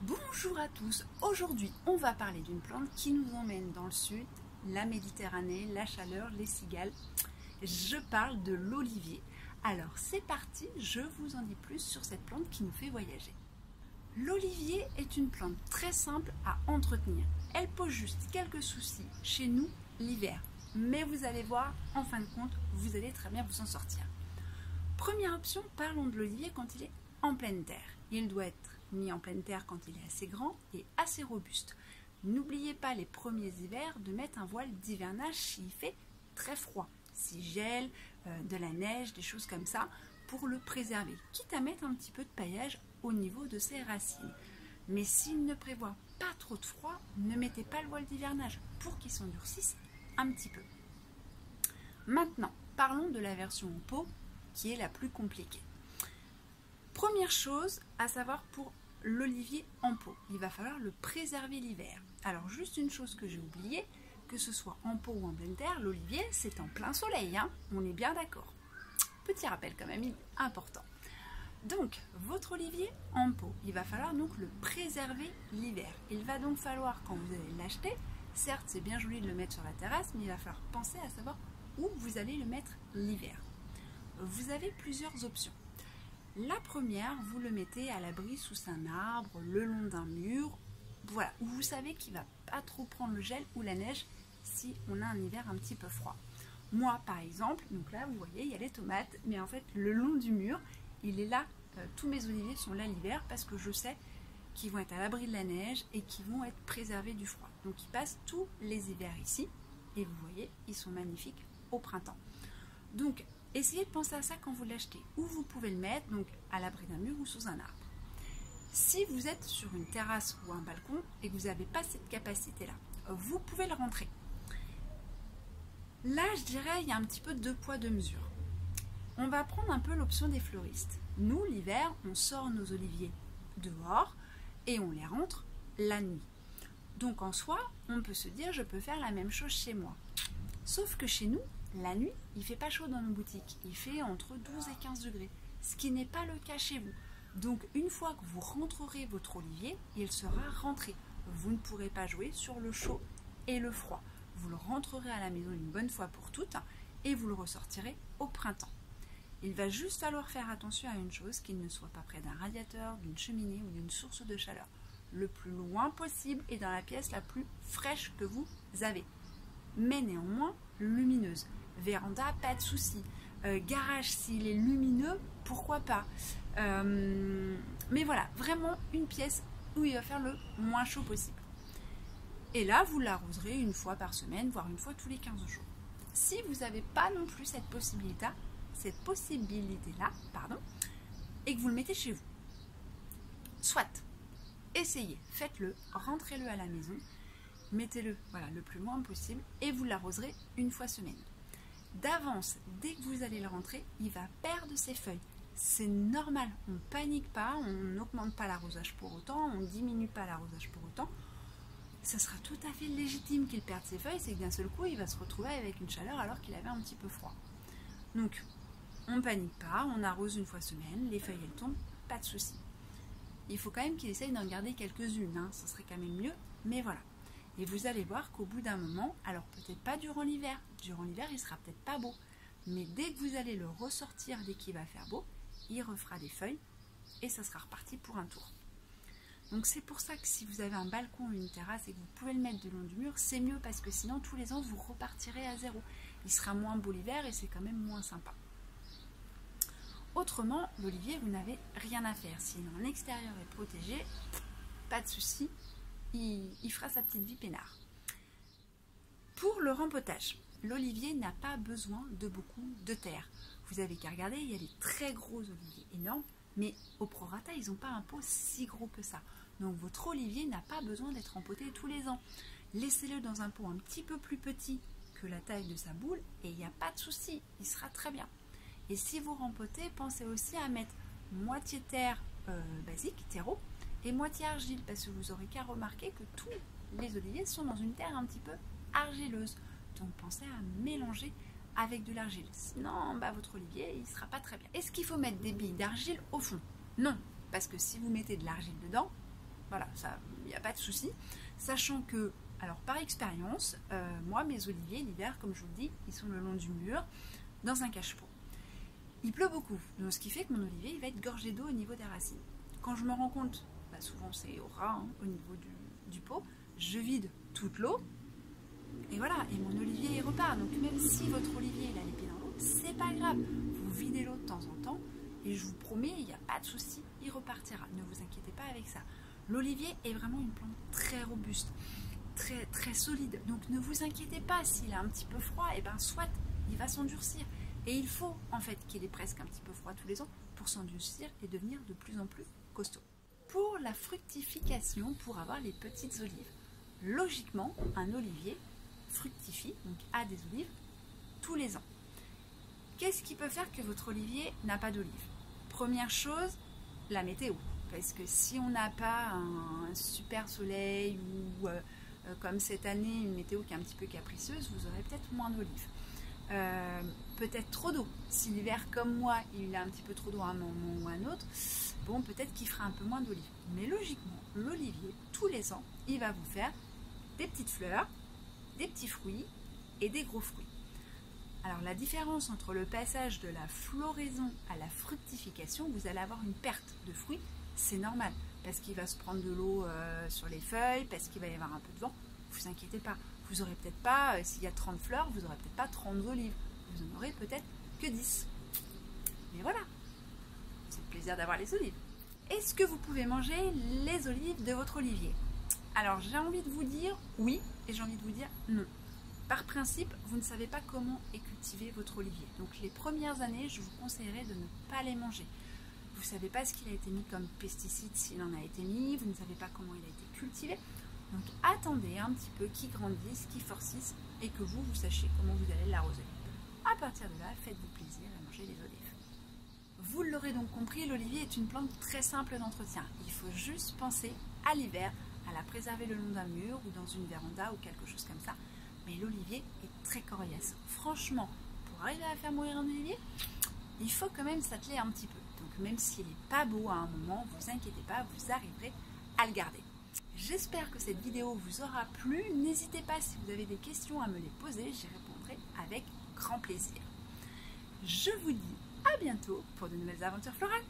Bonjour à tous, aujourd'hui on va parler d'une plante qui nous emmène dans le sud, la Méditerranée, la chaleur, les cigales. Je parle de l'olivier. Alors c'est parti, je vous en dis plus sur cette plante qui nous fait voyager. L'olivier est une plante très simple à entretenir. Elle pose juste quelques soucis chez nous l'hiver. Mais vous allez voir, en fin de compte, vous allez très bien vous en sortir. Première option, parlons de l'olivier quand il est en pleine terre. Il doit être mis en pleine terre quand il est assez grand et assez robuste. N'oubliez pas les premiers hivers de mettre un voile d'hivernage s'il fait très froid, s'il gèle, de la neige, des choses comme ça, pour le préserver, quitte à mettre un petit peu de paillage au niveau de ses racines. Mais s'il ne prévoit pas trop de froid, ne mettez pas le voile d'hivernage pour qu'il s'endurcisse un petit peu. Maintenant, parlons de la version en pot qui est la plus compliquée. Première chose à savoir pour l'olivier en pot, il va falloir le préserver l'hiver. Alors juste une chose que j'ai oubliée, que ce soit en pot ou en pleine terre, l'olivier c'est en plein soleil, hein, on est bien d'accord. Petit rappel quand même important. Donc votre olivier en pot, il va falloir donc le préserver l'hiver. Il va donc falloir quand vous allez l'acheter, certes c'est bien joli de le mettre sur la terrasse, mais il va falloir penser à savoir où vous allez le mettre l'hiver. Vous avez plusieurs options. La première, vous le mettez à l'abri sous un arbre, le long d'un mur, voilà, où vous savez qu'il ne va pas trop prendre le gel ou la neige si on a un hiver un petit peu froid. Moi, par exemple, donc là, vous voyez, il y a les tomates, mais en fait, le long du mur, il est là, tous mes oliviers sont là l'hiver parce que je sais qu'ils vont être à l'abri de la neige et qu'ils vont être préservés du froid. Donc, ils passent tous les hivers ici, et vous voyez, ils sont magnifiques au printemps. Donc, essayez de penser à ça quand vous l'achetez, où vous pouvez le mettre, donc à l'abri d'un mur ou sous un arbre. Si vous êtes sur une terrasse ou un balcon et que vous n'avez pas cette capacité-là, vous pouvez le rentrer. Là, je dirais, il y a un petit peu deux poids, deux mesures. On va prendre un peu l'option des fleuristes. Nous, l'hiver, on sort nos oliviers dehors et on les rentre la nuit. Donc en soi, on peut se dire, je peux faire la même chose chez moi. Sauf que chez nous, la nuit, il ne fait pas chaud dans nos boutiques. Il fait entre 12 et 15 degrés, ce qui n'est pas le cas chez vous. Donc, une fois que vous rentrerez votre olivier, il sera rentré. Vous ne pourrez pas jouer sur le chaud et le froid. Vous le rentrerez à la maison une bonne fois pour toutes et vous le ressortirez au printemps. Il va juste falloir faire attention à une chose, qu'il ne soit pas près d'un radiateur, d'une cheminée ou d'une source de chaleur. Le plus loin possible et dans la pièce la plus fraîche que vous avez. Mais néanmoins, lumineuse. Véranda, pas de souci. Garage, s'il est lumineux, pourquoi pas. Mais voilà, vraiment une pièce où il va faire le moins chaud possible. Et là, vous l'arroserez une fois par semaine, voire une fois tous les 15 jours. Si vous n'avez pas non plus cette possibilité-là, et que vous le mettez chez vous, soit, essayez, faites-le, rentrez-le à la maison, mettez-le le plus loin possible et vous l'arroserez une fois semaine. D'avance, dès que vous allez le rentrer, il va perdre ses feuilles. C'est normal, on ne panique pas, on n'augmente pas l'arrosage pour autant, on ne diminue pas l'arrosage pour autant. Ça sera tout à fait légitime qu'il perde ses feuilles, c'est que d'un seul coup, il va se retrouver avec une chaleur alors qu'il avait un petit peu froid. Donc, on ne panique pas, on arrose une fois semaine, les feuilles elles tombent, pas de souci. Il faut quand même qu'il essaye d'en garder quelques-unes, hein, ce serait quand même mieux, mais voilà. Et vous allez voir qu'au bout d'un moment, alors peut-être pas durant l'hiver il sera peut-être pas beau, mais dès que vous allez le ressortir, dès qu'il va faire beau, il refera des feuilles et ça sera reparti pour un tour. Donc c'est pour ça que si vous avez un balcon ou une terrasse et que vous pouvez le mettre le long du mur, c'est mieux parce que sinon tous les ans vous repartirez à zéro. Il sera moins beau l'hiver et c'est quand même moins sympa. Autrement, l'olivier, vous n'avez rien à faire. S'il est en extérieur et protégé, pas de souci. Il fera sa petite vie peinard. Pour le rempotage, l'olivier n'a pas besoin de beaucoup de terre. Vous avez qu'à regarder, il y a des très gros oliviers énormes, mais au prorata, ils n'ont pas un pot si gros que ça. Donc votre olivier n'a pas besoin d'être rempoté tous les ans. Laissez-le dans un pot un petit peu plus petit que la taille de sa boule et il n'y a pas de souci, il sera très bien. Et si vous rempotez, pensez aussi à mettre moitié terre basique, terreau, et moitié argile, parce que vous aurez qu'à remarquer que tous les oliviers sont dans une terre un petit peu argileuse. Donc pensez à mélanger avec de l'argile. Sinon, votre olivier, il ne sera pas très bien. Est-ce qu'il faut mettre des billes d'argile au fond? Non, parce que si vous mettez de l'argile dedans, Voilà, ça, il n'y a pas de souci. Sachant que, alors par expérience, moi mes oliviers l'hiver, comme je vous le dis, ils sont le long du mur, dans un cache-pot. Il pleut beaucoup, donc ce qui fait que mon olivier il va être gorgé d'eau au niveau des racines. Quand je me rends compte, souvent c'est au ras, hein, au niveau du pot, je vide toute l'eau, et voilà, et mon olivier il repart. Donc même si votre olivier il a les pieds dans l'eau, c'est pas grave, vous videz l'eau de temps en temps, et je vous promets, il n'y a pas de souci, il repartira. Ne vous inquiétez pas avec ça. L'olivier est vraiment une plante très robuste, très, très solide. Donc ne vous inquiétez pas, s'il a un petit peu froid, et ben soit il va s'endurcir. Et il faut en fait qu'il ait presque un petit peu froid tous les ans pour s'endurcir et devenir de plus en plus costaud. Pour la fructification, pour avoir les petites olives, logiquement, un olivier fructifie, donc a des olives, tous les ans. Qu'est-ce qui peut faire que votre olivier n'a pas d'olives? Première chose, la météo. Parce que si on n'a pas un super soleil ou comme cette année, une météo qui est un petit peu capricieuse, vous aurez peut-être moins d'olives. Peut-être trop d'eau. Si l'hiver, comme moi, il a un petit peu trop d'eau à un moment ou à un autre, bon, peut-être qu'il fera un peu moins d'olives. Mais logiquement, l'olivier, tous les ans, il va vous faire des petites fleurs, des petits fruits et des gros fruits. Alors la différence entre le passage de la floraison à la fructification, vous allez avoir une perte de fruits, c'est normal, parce qu'il va se prendre de l'eau sur les feuilles, parce qu'il va y avoir un peu de vent, ne vous inquiétez pas. Vous n'aurez peut-être pas, s'il y a 30 fleurs, vous n'aurez peut-être pas 30 olives, vous en aurez peut-être que 10. Mais voilà, c'est le plaisir d'avoir les olives. Est-ce que vous pouvez manger les olives de votre olivier? Alors j'ai envie de vous dire oui, et j'ai envie de vous dire non. Par principe, vous ne savez pas comment est cultivé votre olivier. Donc les premières années, je vous conseillerais de ne pas les manger. Vous ne savez pas ce qu'il a été mis comme pesticide, s'il en a été mis, vous ne savez pas comment il a été cultivé. Donc attendez un petit peu qu'il grandisse, qu'il forcisse et que vous sachiez comment vous allez l'arroser. À partir de là, faites-vous plaisir à manger les olives. Vous l'aurez donc compris, l'olivier est une plante très simple d'entretien. Il faut juste penser à l'hiver, à la préserver le long d'un mur ou dans une véranda ou quelque chose comme ça. Mais l'olivier est très coriace. Franchement, pour arriver à faire mourir un olivier, il faut quand même s'atteler un petit peu. Donc même s'il n'est pas beau à un moment, vous inquiétez pas, vous arriverez à le garder. J'espère que cette vidéo vous aura plu. N'hésitez pas si vous avez des questions à me les poser, j'y répondrai avec grand plaisir. Je vous dis à bientôt pour de nouvelles aventures florales.